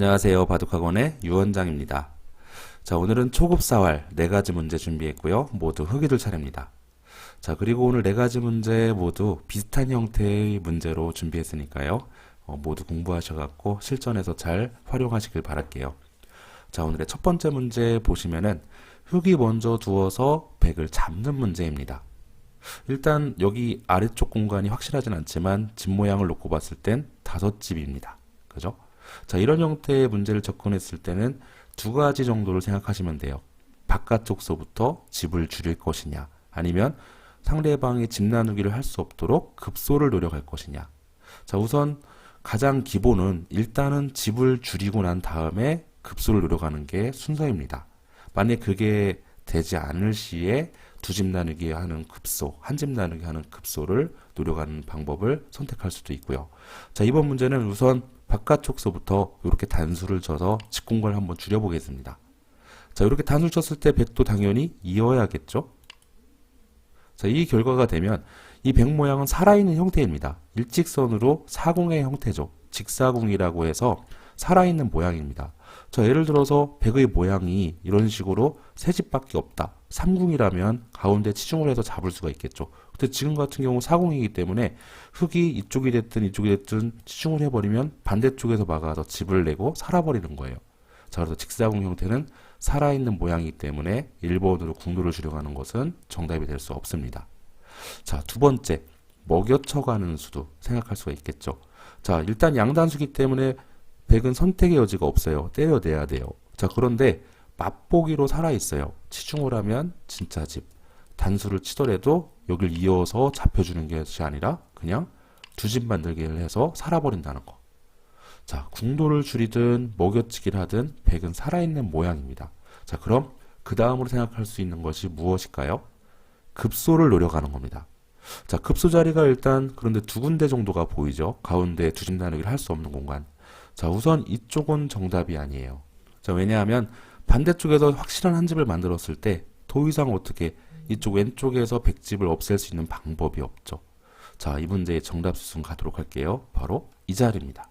안녕하세요. 바둑학원의 유원장입니다. 자, 오늘은 초급 사활 4가지 문제 준비했고요. 모두 흑이들 차례입니다. 자, 그리고 오늘 4가지 문제 모두 비슷한 형태의 문제로 준비했으니까요. 모두 공부하셔갖고 실전에서 잘 활용하시길 바랄게요. 자, 오늘의 첫 번째 문제 보시면은 흑이 먼저 두어서 백을 잡는 문제입니다. 일단 여기 아래쪽 공간이 확실하진 않지만 집 모양을 놓고 봤을 땐 5집입니다. 그죠? 자, 이런 형태의 문제를 접근했을 때는 2가지 정도를 생각하시면 돼요. 바깥쪽서부터 집을 줄일 것이냐, 아니면 상대방이 집 나누기를 할 수 없도록 급소를 노력할 것이냐. 자, 우선 가장 기본은 일단은 집을 줄이고 난 다음에 급소를 노력하는 게 순서입니다. 만약 그게 되지 않을 시에 2집 나누기 하는 급소, 1집 나누기 하는 급소를 노력하는 방법을 선택할 수도 있고요. 자, 이번 문제는 우선 바깥쪽서부터 이렇게 단수를 쳐서 집 공간을 한번 줄여보겠습니다. 자, 이렇게 단수를 쳤을 때 백도 당연히 이어야겠죠? 자, 이 결과가 되면 이 백 모양은 살아있는 형태입니다. 일직선으로 사궁의 형태죠. 직사궁이라고 해서 살아있는 모양입니다. 자, 예를 들어서 백의 모양이 이런 식으로 3집밖에 없다. 3궁이라면 가운데 치중을 해서 잡을 수가 있겠죠. 근데 지금 같은 경우 4궁이기 때문에 흑이 이쪽이 됐든 이쪽이 됐든 치중을 해버리면 반대쪽에서 막아서 집을 내고 살아버리는 거예요. 자, 그래서 직사궁 형태는 살아있는 모양이기 때문에 1번으로 궁도를 줄여가는 것은 정답이 될 수 없습니다. 자, 두 번째, 먹여쳐가는 수도 생각할 수가 있겠죠. 자, 일단 양단수기 때문에 백은 선택의 여지가 없어요. 때려내야 돼요. 자, 그런데 맛보기로 살아있어요. 치중을 하면 진짜 집. 단수를 치더라도 여길 이어서 잡혀주는 것이 아니라 그냥 2집 만들기를 해서 살아버린다는 거. 자, 궁도를 줄이든 먹여치기를 하든 백은 살아있는 모양입니다. 자, 그럼 그 다음으로 생각할 수 있는 것이 무엇일까요? 급소를 노려가는 겁니다. 자, 급소 자리가 일단 그런데 2군데 정도가 보이죠. 가운데 2집 나누기를 할 수 없는 공간. 자, 우선 이쪽은 정답이 아니에요. 자, 왜냐하면 반대쪽에서 확실한 한 집을 만들었을 때 더 이상 어떻게 이쪽 왼쪽에서 백집을 없앨 수 있는 방법이 없죠. 자, 이 문제의 정답 수순 가도록 할게요. 바로 이 자리입니다.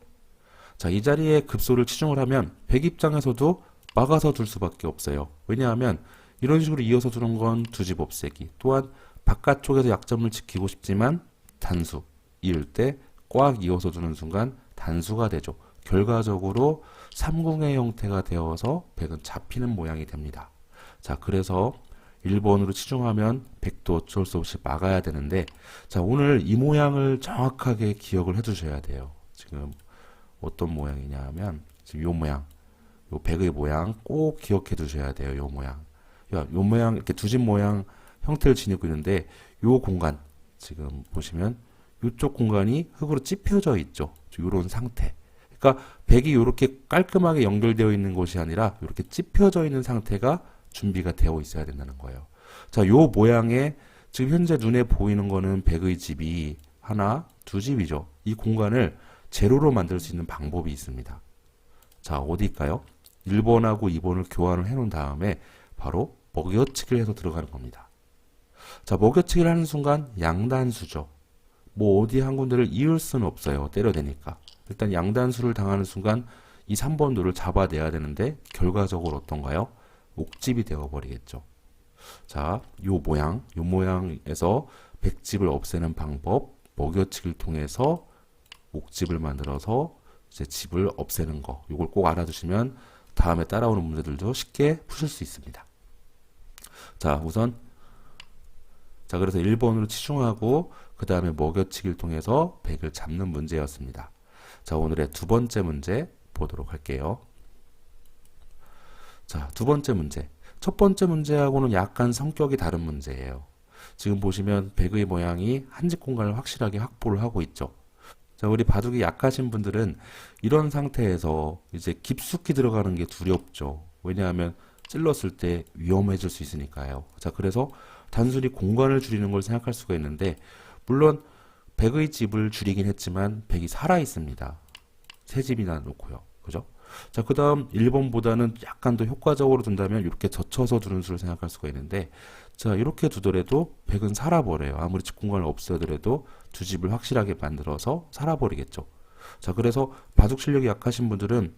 자, 이 자리에 급소를 치중을 하면 백 입장에서도 막아서 둘 수밖에 없어요. 왜냐하면 이런 식으로 이어서 두는 건 2집 없애기. 또한 바깥쪽에서 약점을 지키고 싶지만 단수. 이을 때 꽉 이어서 두는 순간 단수가 되죠. 결과적으로 3궁의 형태가 되어서 백은 잡히는 모양이 됩니다. 자, 그래서 1번으로 치중하면 백도 어쩔 수 없이 막아야 되는데, 자, 오늘 이 모양을 정확하게 기억을 해 두셔야 돼요. 지금 어떤 모양이냐 하면 지금 요 모양, 요 백의 모양 꼭 기억해 두셔야 돼요. 요 모양. 요 모양 이렇게 2집 모양 형태를 지니고 있는데 요 공간 지금 보시면 요쪽 공간이 흙으로 찝혀져 있죠. 요런 상태. 그러니까 백이 이렇게 깔끔하게 연결되어 있는 것이 아니라 이렇게 찝혀져 있는 상태가 준비가 되어 있어야 된다는 거예요. 자, 요 모양에 지금 현재 눈에 보이는 거는 백의 집이 하나, 2집이죠. 이 공간을 제로로 만들 수 있는 방법이 있습니다. 자, 어디일까요? 1번하고 2번을 교환을 해 놓은 다음에 바로 먹여치기를 해서 들어가는 겁니다. 자, 먹여치기를 하는 순간 양단수죠. 뭐 어디 한 군데를 이을 수는 없어요. 때려대니까. 일단 양단수를 당하는 순간 이 3번 누를 잡아내야 되는데 결과적으로 어떤가요? 옥집이 되어버리겠죠. 자, 요 모양에서 백집을 없애는 방법, 먹여치기를 통해서 옥집을 만들어서 이제 집을 없애는 거. 요걸 꼭 알아두시면 다음에 따라오는 문제들도 쉽게 푸실 수 있습니다. 자, 우선 자, 그래서 1번으로 치중하고 그 다음에 먹여치기를 통해서 백을 잡는 문제였습니다. 자, 오늘의 두 번째 문제 보도록 할게요. 자, 두 번째 문제. 첫 번째 문제하고는 약간 성격이 다른 문제예요. 지금 보시면 백의 모양이 한 집 공간을 확실하게 확보를 하고 있죠. 자, 우리 바둑이 약하신 분들은 이런 상태에서 이제 깊숙이 들어가는 게 두렵죠. 왜냐하면 찔렀을 때 위험해질 수 있으니까요. 자, 그래서 단순히 공간을 줄이는 걸 생각할 수가 있는데, 물론 백의 집을 줄이긴 했지만 백이 살아 있습니다. 3집이나 놓고요. 그죠? 자, 그 다음 1번보다는 약간 더 효과적으로 둔다면 이렇게 젖혀서 두는 수를 생각할 수가 있는데, 자, 이렇게 두더라도 백은 살아버려요. 아무리 집 공간을 없애더라도 2집을 확실하게 만들어서 살아버리겠죠. 자, 그래서 바둑 실력이 약하신 분들은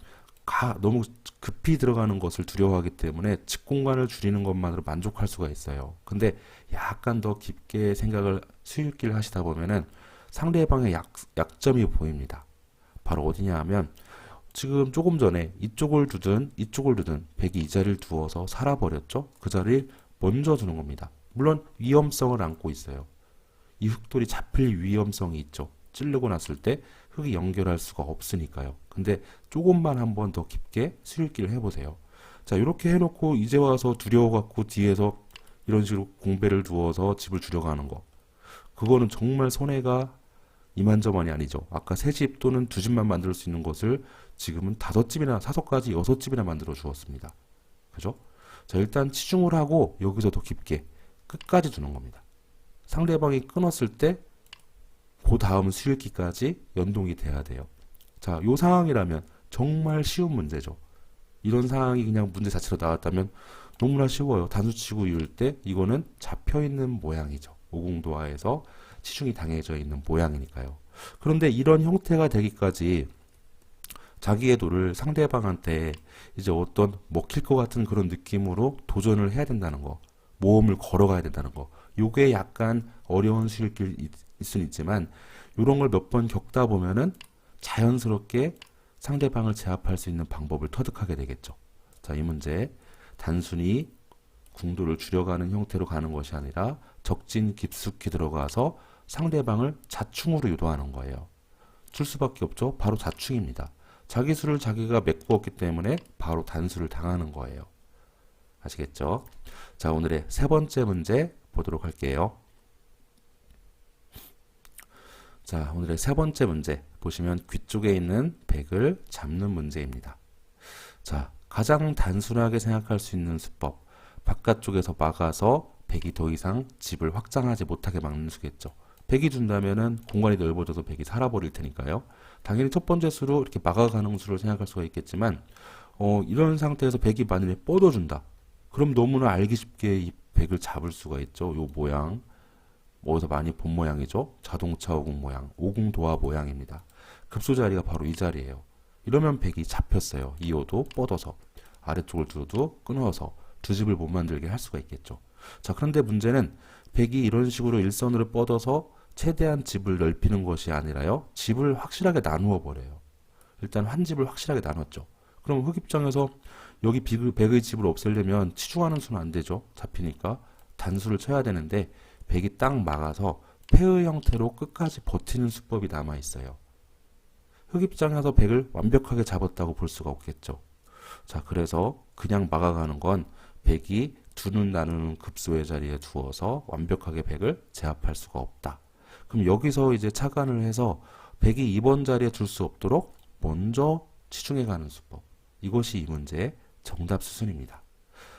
너무 급히 들어가는 것을 두려워하기 때문에 직공간을 줄이는 것만으로 만족할 수가 있어요. 근데 약간 더 깊게 생각을 수익기를 하시다 보면은 상대방의 약점이 보입니다. 바로 어디냐 하면 지금 조금 전에 이쪽을 두든 이쪽을 두든 백이 이 자리를 두어서 살아버렸죠. 그 자리를 먼저 두는 겁니다. 물론 위험성을 안고 있어요. 이 흑돌이 잡힐 위험성이 있죠. 찌르고 났을 때 흑이 연결할 수가 없으니까요. 근데 조금만 한번 더 깊게 수익기를 해보세요. 자, 이렇게 해놓고 이제 와서 두려워갖고 뒤에서 이런 식으로 공배를 두어서 집을 줄여가는 거. 그거는 정말 손해가 이만저만이 아니죠. 아까 세 집 또는 두 집만 만들 수 있는 것을 지금은 5집이나 5가지 6집이나 만들어 주었습니다. 그죠? 자, 일단 치중을 하고 여기서 더 깊게 끝까지 두는 겁니다. 상대방이 끊었을 때 그 다음 수익기까지 연동이 돼야 돼요. 자, 요 상황이라면 정말 쉬운 문제죠. 이런 상황이 그냥 문제 자체로 나왔다면 너무나 쉬워요. 단수치고 이을 때 이거는 잡혀있는 모양이죠. 오공도화에서 치중이 당해져 있는 모양이니까요. 그런데 이런 형태가 되기까지 자기의 돌을 상대방한테 이제 어떤 먹힐 것 같은 그런 느낌으로 도전을 해야 된다는 거, 모험을 걸어가야 된다는 거, 요게 약간 어려운 수일길 있을 수는 있지만 이런 걸 몇 번 겪다 보면은 자연스럽게 상대방을 제압할 수 있는 방법을 터득하게 되겠죠. 자, 이 문제 단순히 궁도를 줄여가는 형태로 가는 것이 아니라 적진 깊숙이 들어가서 상대방을 자충으로 유도하는 거예요. 출 수밖에 없죠. 바로 자충입니다. 자기 수를 자기가 메꾸었기 때문에 바로 단수를 당하는 거예요. 아시겠죠? 자, 오늘의 세 번째 문제 보도록 할게요. 자, 오늘의 세 번째 문제 보시면 귀 쪽에 있는 백을 잡는 문제입니다. 자, 가장 단순하게 생각할 수 있는 수법, 바깥쪽에서 막아서 백이 더 이상 집을 확장하지 못하게 막는 수겠죠. 백이 둔다면은 공간이 넓어져서 백이 살아버릴 테니까요. 당연히 첫 번째 수로 이렇게 막아가는 수를 생각할 수가 있겠지만 이런 상태에서 백이 만약에 뻗어준다. 그럼 너무나 알기 쉽게 이 백을 잡을 수가 있죠. 요 모양 어디서 많이 본 모양이죠. 자동차 오공 모양, 오공도화 모양입니다. 급소 자리가 바로 이 자리예요. 이러면 백이 잡혔어요. 이호도 뻗어서 아래쪽을 두어도 끊어서 두 집을 못 만들게 할 수가 있겠죠. 자, 그런데 문제는 백이 이런 식으로 일선으로 뻗어서 최대한 집을 넓히는 것이 아니라요. 집을 확실하게 나누어 버려요. 일단 한 집을 확실하게 나눴죠. 그럼 흑 입장에서 여기 백의 집을 없애려면 치중하는 수는 안 되죠. 잡히니까 단수를 쳐야 되는데 백이 딱 막아서 폐의 형태로 끝까지 버티는 수법이 남아 있어요. 흑 입장에서 백을 완벽하게 잡았다고 볼 수가 없겠죠. 자, 그래서 그냥 막아가는 건 백이 두는 나누는 급소의 자리에 두어서 완벽하게 백을 제압할 수가 없다. 그럼 여기서 이제 착안을 해서 백이 2번 자리에 둘 수 없도록 먼저 치중해가는 수법. 이것이 이 문제의 정답 수순입니다.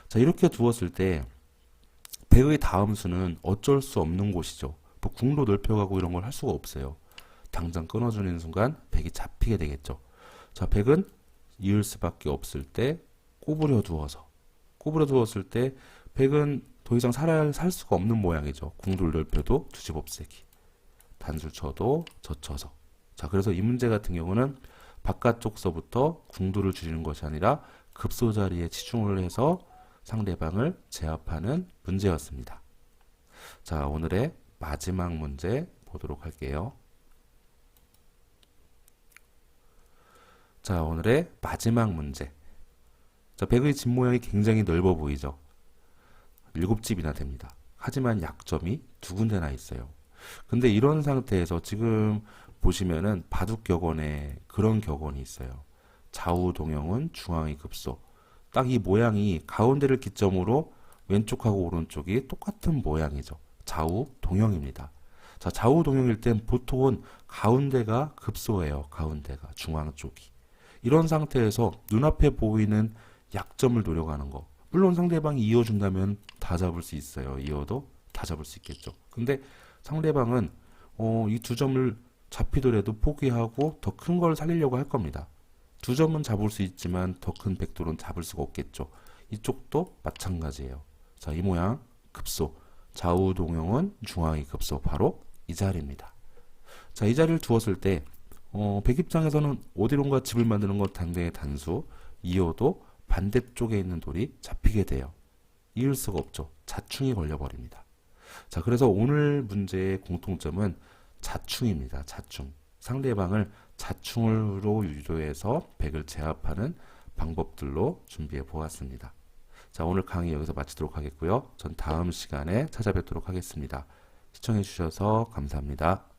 자, 이렇게 두었을 때 백의 다음 수는 어쩔 수 없는 곳이죠. 뭐 궁도 넓혀가고 이런 걸 할 수가 없어요. 당장 끊어주는 순간 백이 잡히게 되겠죠. 자, 백은 이을 수밖에 없을 때 꼬부려 두었을 때 백은 더 이상 살 수가 없는 모양이죠. 궁도를 넓혀도 두 집 없애기. 단수를 쳐도 젖혀서. 자, 그래서 이 문제 같은 경우는 바깥쪽서부터 궁도를 줄이는 것이 아니라 급소 자리에 치중을 해서 상대방을 제압하는 문제였습니다. 자, 오늘의 마지막 문제 보도록 할게요. 자, 오늘의 마지막 문제. 자, 백의 집 모양이 굉장히 넓어 보이죠? 7집이나 됩니다. 하지만 약점이 두 군데나 있어요. 근데 이런 상태에서 지금 보시면은 바둑 격언에 그런 격언이 있어요. 좌우 동형은 중앙이 급소. 딱 이 모양이 가운데를 기점으로 왼쪽하고 오른쪽이 똑같은 모양이죠. 좌우 동형입니다. 자, 좌우 동형일 땐 보통은 가운데가 급소예요. 가운데가 중앙 쪽이. 이런 상태에서 눈앞에 보이는 약점을 노려가는 거. 물론 상대방이 이어준다면 다 잡을 수 있어요. 이어도 다 잡을 수 있겠죠. 근데 상대방은 이 두 점을 잡히더라도 포기하고 더 큰 걸 살리려고 할 겁니다. 두 점은 잡을 수 있지만 더 큰 백돌은 잡을 수가 없겠죠. 이쪽도 마찬가지예요. 자, 이 모양 급소. 좌우 동형은 중앙이 급소. 바로 이 자리입니다. 자, 이 자리를 두었을 때 백 입장에서는 오디론과 집을 만드는 것 당대의 단수, 2호도 반대쪽에 있는 돌이 잡히게 돼요. 이을 수가 없죠. 자충이 걸려버립니다. 자, 그래서 오늘 문제의 공통점은 자충입니다. 자충. 상대방을 자충으로 유도해서 백을 제압하는 방법들로 준비해 보았습니다. 자, 오늘 강의 여기서 마치도록 하겠고요. 전 다음 시간에 찾아뵙도록 하겠습니다. 시청해 주셔서 감사합니다.